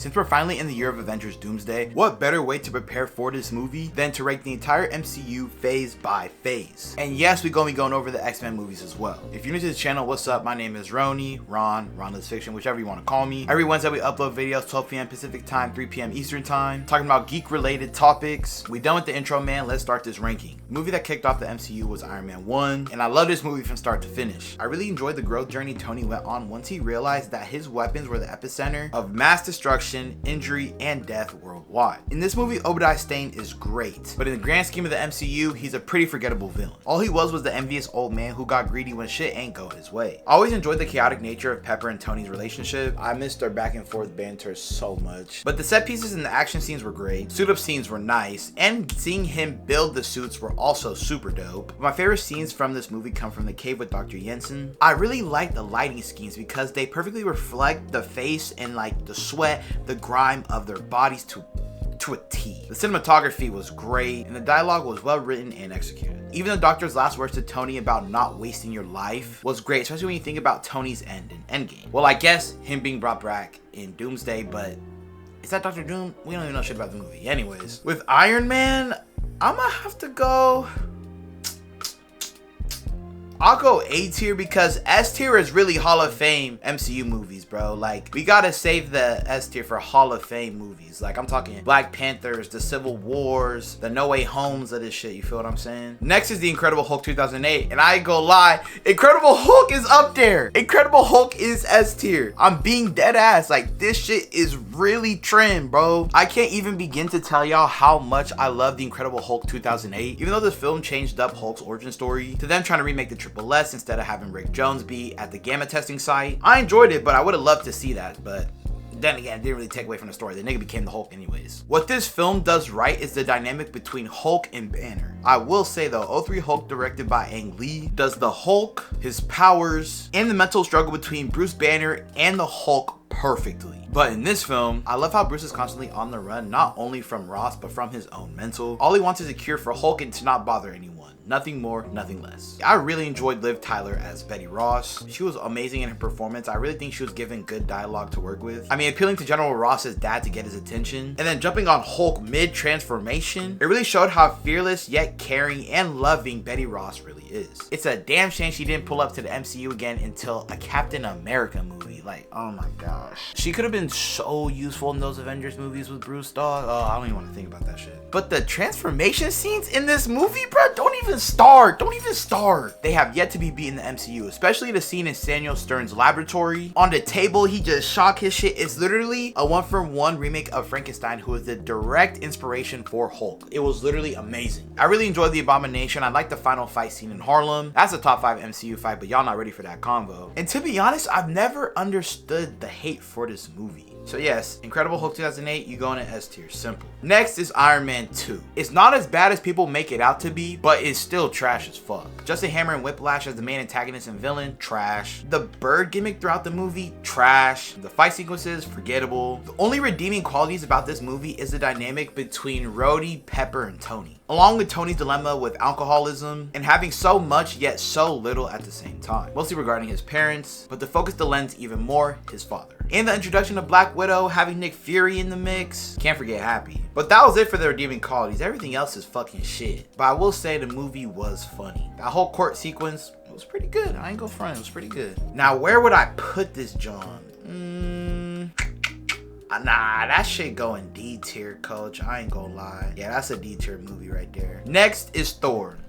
Since we're finally in the year of Avengers Doomsday, what better way to prepare for this movie than to rank the entire MCU phase by phase? And yes, we're gonna be going over the X-Men movies as well. If you're new to the channel, what's up? My name is Ron Lives Fiction, whichever you want to call me. Every Wednesday we upload videos 12 p.m. Pacific time, 3 p.m. Eastern time, talking about geek related topics. We done with the intro, man. Let's start this ranking. The movie that kicked off the MCU was Iron Man 1, and I love this movie from start to finish. I really enjoyed the growth journey Tony went on once he realized that his weapons were the epicenter of mass destruction, injury, and death worldwide. In this movie, Obadiah Stane is great, but in the grand scheme of the MCU, he's a pretty forgettable villain. All he was the envious old man who got greedy when shit ain't go his way. I always enjoyed the chaotic nature of Pepper and Tony's relationship. I missed their back and forth banter so much. But the set pieces and the action scenes were great. Suit up scenes were nice, and seeing him build the suits were also super dope. My favorite scenes from this movie come from the cave with Dr. Jensen. I really like the lighting schemes because they perfectly reflect the face and like the sweat, the grime of their bodies to a T. The cinematography was great and the dialogue was well written and executed. Even the Doctor's last words to Tony about not wasting your life was great, especially when you think about Tony's end in Endgame. Well, I guess him being brought back in Doomsday, but is that Dr. Doom? We don't even know shit about the movie. Anyways, with Iron Man, I'm gonna have to go... I'll go A tier because S tier is really Hall of Fame MCU movies, bro. Like, we gotta save the S tier for Hall of Fame movies. Like, I'm talking Black Panthers, the Civil Wars, the No Way Homes of this shit. You feel what I'm saying? Next is the Incredible Hulk 2008. And I ain't gonna lie, Incredible Hulk is up there. Incredible Hulk is S tier. I'm being dead ass. Like, this shit is really trim, bro. I can't even begin to tell y'all how much I love the Incredible Hulk 2008. Even though this film changed up Hulk's origin story to them trying to remake the Triple S instead of having Rick Jones be at the gamma testing site. I enjoyed it, but I would have loved to see that, but then again, it didn't really take away from the story. The nigga became the Hulk anyways. What this film does right is the dynamic between Hulk and Banner. I will say though, 03 Hulk, directed by Ang Lee, does the Hulk, his powers, and the mental struggle between Bruce Banner and the Hulk perfectly. But in this film, I love how Bruce is constantly on the run, not only from Ross, but from his own mental. All he wants is a cure for Hulk and to not bother anyone. Nothing more, nothing less. I really enjoyed Liv Tyler as Betty Ross. She was amazing in her performance. I really think she was given good dialogue to work with. I mean, appealing to General Ross's dad to get his attention, and then jumping on Hulk mid-transformation, it really showed how fearless yet caring and loving Betty Ross really is. It's a damn shame she didn't pull up to the MCU again until a Captain America movie. Like, oh my gosh. She could have been so useful in those Avengers movies with Bruce, dog. Oh, I don't even want to think about that shit. But the transformation scenes in this movie, bro, don't even start. They have yet to be beat in the MCU, especially the scene in Samuel Stern's laboratory. On the table, he just shocked his shit. It's literally a 1-for-1 remake of Frankenstein, who is the direct inspiration for Hulk. It was literally amazing. I really enjoyed the Abomination. I like the final fight scene in Harlem. That's a top 5 MCU fight, but y'all not ready for that convo. And to be honest, I've never understood the hate for this movie. So yes, Incredible Hulk 2008, you go in an S tier, simple. Next is Iron Man 2. It's not as bad as people make it out to be, but it's still trash as fuck. Justin Hammer and Whiplash as the main antagonist and villain, trash. The bird gimmick throughout the movie, trash. The fight sequences, forgettable. The only redeeming qualities about this movie is the dynamic between Rhodey, Pepper, and Tony, along with Tony's dilemma with alcoholism and having so much yet so little at the same time, mostly regarding his parents, but to focus the lens even more, his father. And the introduction of Black Widow, having Nick Fury in the mix, can't forget Happy. But that was it for the redeeming qualities. Everything else is fucking shit. But I will say the movie was funny. That whole court sequence was pretty good. I ain't gonna front, it was pretty good. Now, where would I put this John? Nah, that shit going D tier, coach. I ain't gonna lie. Yeah, that's a D tier movie right there. Next is Thor.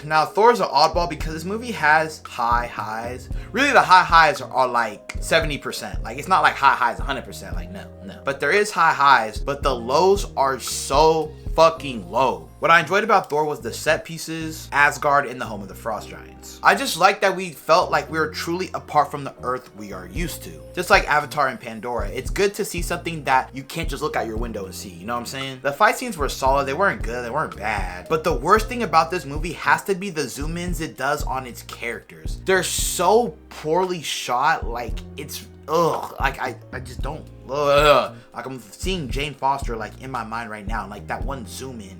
Now Thor's an oddball because this movie has high highs. Really, the high highs are like 70%. Like, it's not like high highs 100%. Like, no. But there is high highs, but the lows are so fucking low. What I enjoyed about Thor was the set pieces, Asgard, and the home of the Frost Giants. I just like that we felt like we were truly apart from the Earth we are used to. Just like Avatar and Pandora, it's good to see something that you can't just look out your window and see, you know what I'm saying? The fight scenes were solid, they weren't good, they weren't bad. But the worst thing about this movie has to be the zoom ins it does on its characters. They're so poorly shot, like it's like I just don't like I'm seeing Jane Foster like in my mind right now, like that one zoom in,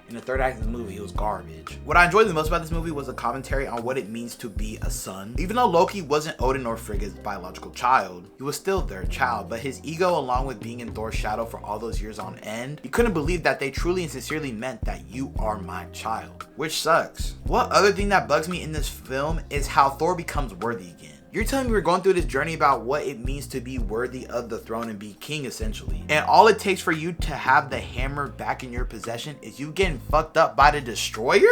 In the third act of the movie, it was garbage. What I enjoyed the most about this movie was the commentary on what it means to be a son. Even though Loki wasn't Odin or Frigga's biological child, he was still their child, but his ego, along with being in Thor's shadow for all those years on end, he couldn't believe that they truly and sincerely meant that you are my child, which sucks. What other thing that bugs me in this film is how Thor becomes worthy again. You're telling me we're going through this journey about what it means to be worthy of the throne and be king, essentially. And all it takes for you to have the hammer back in your possession is you getting fucked up by the destroyer?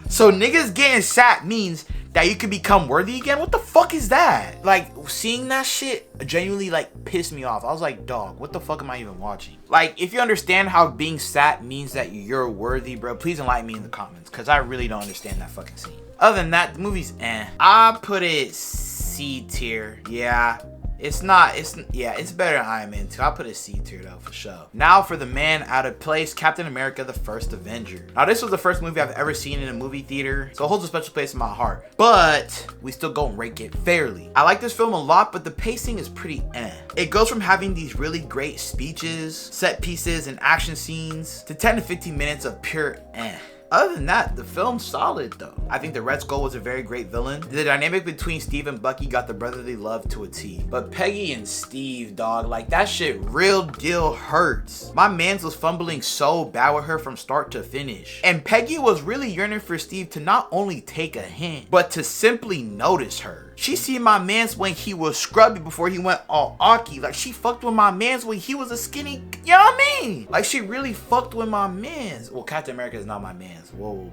So niggas getting sat means that you can become worthy again? What the fuck is that? Like, seeing that shit genuinely like pissed me off. I was like, dog, what the fuck am I even watching? Like, if you understand how being sat means that you're worthy, bro, please enlighten me in the comments, because I really don't understand that fucking scene. Other than that, the movie's eh. I put it C tier. Yeah. It's better than Iron Man 2. I'll put it C tier though, for sure. Now for the man out of place, Captain America, the First Avenger. Now this was the first movie I've ever seen in a movie theater, so it holds a special place in my heart. But we still gonna rank it fairly. I like this film a lot, but the pacing is pretty eh. It goes from having these really great speeches, set pieces, and action scenes to 10 to 15 minutes of pure eh. Other than that, the film's solid though. I think the Red Skull was a very great villain. The dynamic between Steve and Bucky got the brotherly love to a T. But Peggy and Steve, dog, like that shit real deal hurts. My mans was fumbling so bad with her from start to finish. And Peggy was really yearning for Steve to not only take a hint, but to simply notice her. She seen my mans when he was scrubby before he went all Aki. Like, she fucked with my mans when he was a skinny, you know what I mean? Like, she really fucked with my mans. Well, Captain America is not my mans. Whoa.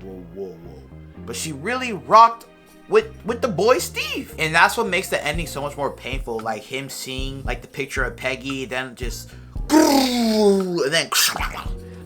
But she really rocked with the boy Steve. And that's what makes the ending so much more painful. Like, him seeing, like, the picture of Peggy, then just, and then,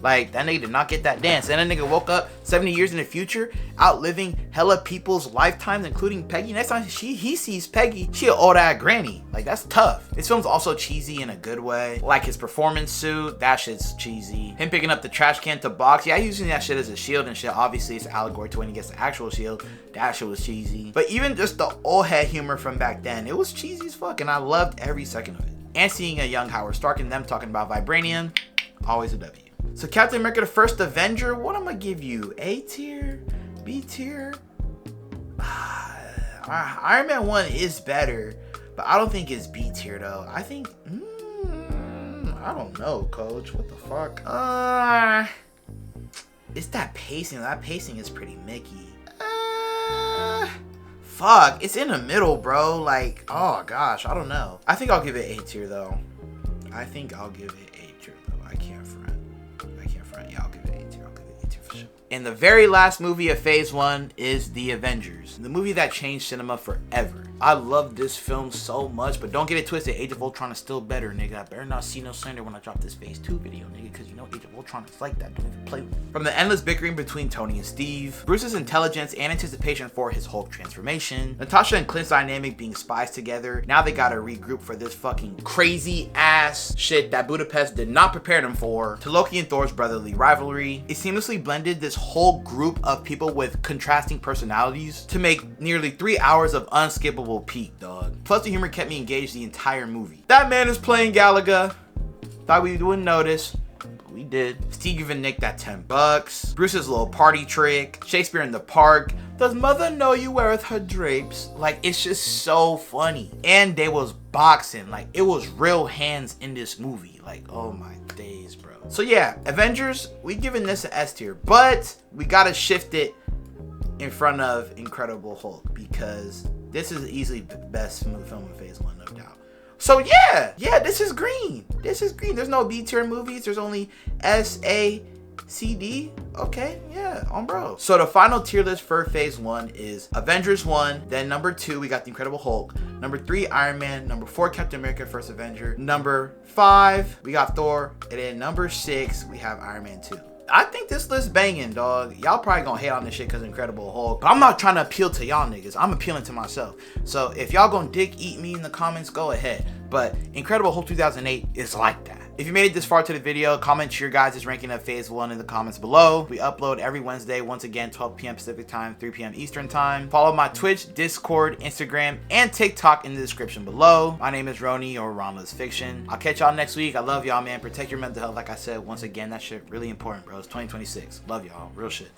like, that nigga did not get that dance. And that nigga woke up 70 years in the future, outliving hella people's lifetimes, including Peggy. Next time he sees Peggy, she an old ass granny. Like, that's tough. This film's also cheesy in a good way. Like, his performance suit, that shit's cheesy. Him picking up the trash can to box, yeah, using that shit as a shield and shit. Obviously, it's an allegory to when he gets the actual shield. That shit was cheesy. But even just the old head humor from back then, it was cheesy as fuck, and I loved every second of it. And seeing a young Howard Stark and them talking about vibranium, always a W. So Captain America, the First Avenger, what I'm gonna give you? A tier? B tier? Iron Man 1 is better, but I don't think it's B tier though. I think, I don't know, coach. What the fuck? It's that pacing. That pacing is pretty mickey. Fuck, it's in the middle, bro. Like, oh gosh, I don't know. I think I'll give it A tier though. I think I'll give it A tier though. I can't front. Yeah, I'll give it A tier. I'll give it A tier for sure. And the very last movie of Phase 1 is The Avengers, the movie that changed cinema forever. I love this film so much, but don't get it twisted. Age of Ultron is still better, nigga. I better not see no slander when I drop this Phase 2 video, nigga, because you know Age of Ultron is like that. Don't even play with me. From the endless bickering between Tony and Steve, Bruce's intelligence and anticipation for his Hulk transformation, Natasha and Clint's dynamic being spies together, now they gotta regroup for this fucking crazy ass shit that Budapest did not prepare them for, to Loki and Thor's brotherly rivalry. It seamlessly blended this whole group of people with contrasting personalities to make nearly 3 hours of unskippable peak, dog. Plus the humor kept me engaged the entire movie. That man is playing Galaga. Thought we wouldn't notice, but we did. Steve giving Nick that $10. Bruce's little party trick. Shakespeare in the park. Does mother know you weareth her drapes? Like, it's just so funny. And they was boxing. Like, it was real hands in this movie. Like, oh my days, bro. So yeah, Avengers, we giving this an S tier, but we gotta shift it in front of Incredible Hulk, because this is easily the best film in Phase 1, no doubt. So yeah, this is green. This is green. There's no B tier movies. There's only S, A, C, D. Okay, yeah, on bro. So the final tier list for Phase 1 is Avengers 1. Then number 2, we got The Incredible Hulk. Number 3, Iron Man. Number 4, Captain America, First Avenger. Number 5, we got Thor. And then number 6, we have Iron Man 2. I think this list banging, dog. Y'all probably gonna hate on this shit because Incredible Hulk, but I'm not trying to appeal to y'all niggas. I'm appealing to myself. So if y'all gonna dick eat me in the comments, go ahead. But Incredible Hulk 2008 is like that. If you made it this far to the video, comment your guys' ranking of Phase 1 in the comments below. We upload every Wednesday, once again, 12 p.m. Pacific time, 3 p.m. Eastern time. Follow my Twitch, Discord, Instagram, and TikTok in the description below. My name is Roni, or Ronla's Fiction. I'll catch y'all next week. I love y'all, man. Protect your mental health. Like I said, once again, that shit really important, bro. It's 2026. Love y'all. Real shit.